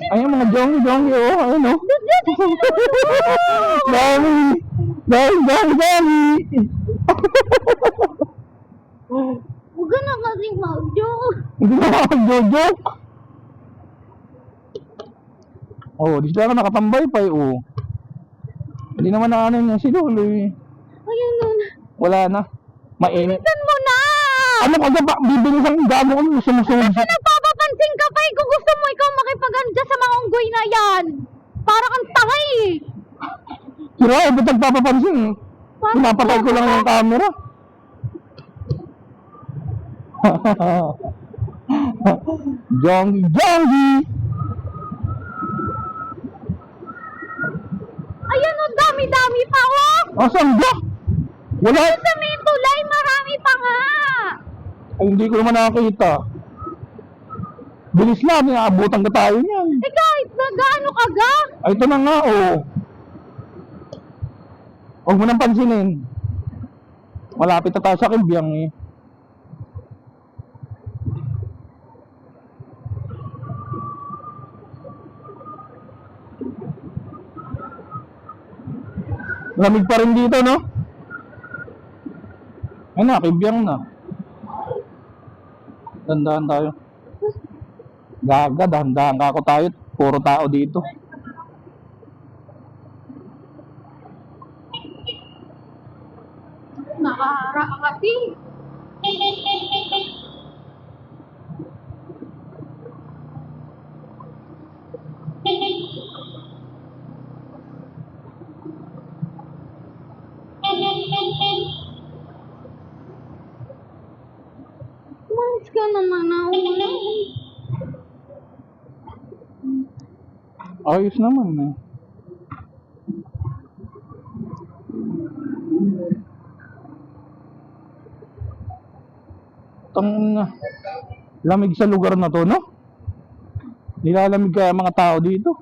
Ayun, mga jongi, oh, ayun, oh. Dami! Dami! Huwag ka na kasing mag-joke. Hindi na makapag-joke. Oh, di sila ka nakatambay pa, oh. Hindi naman na ano niya si Lolo, eh. Ayun nun. Wala na. Mainit. Bilisan mo na! Ano ka ba? Bibilis ang gago ko, sumusunod. Kasi nagpapapansin ka pa eh kung gusto mo ikaw makipag-anja sa mga unggoy na yan. Para kang tanga eh. Sira, ba't nagpapapansin? Pinapatay ko lang yung camera. Jongi! Ayan o, dami-dami pa oh. Asan ba? Wala. Sa may tulay, marami pa nga. Ay, hindi ko naman nakakita. Bilis na, naabutan ka tayo niyan. Eh kahit nag-ano ka ga? Ay, ito na nga, oh. Huwag mo nang pansinin. Malapit na tayo sa Kibyang, eh. Lamig pa rin dito, no? Ay na, Kibyang na. Dandahan tayo. Gaga, dahan-dahan ka ako tayo. Puro tao dito. Nakahara ka kasi. Umalis ka naman ako na. Ayos naman, eh. Tang lamig sa lugar na to, no? Nilalamig kaya mga tao dito.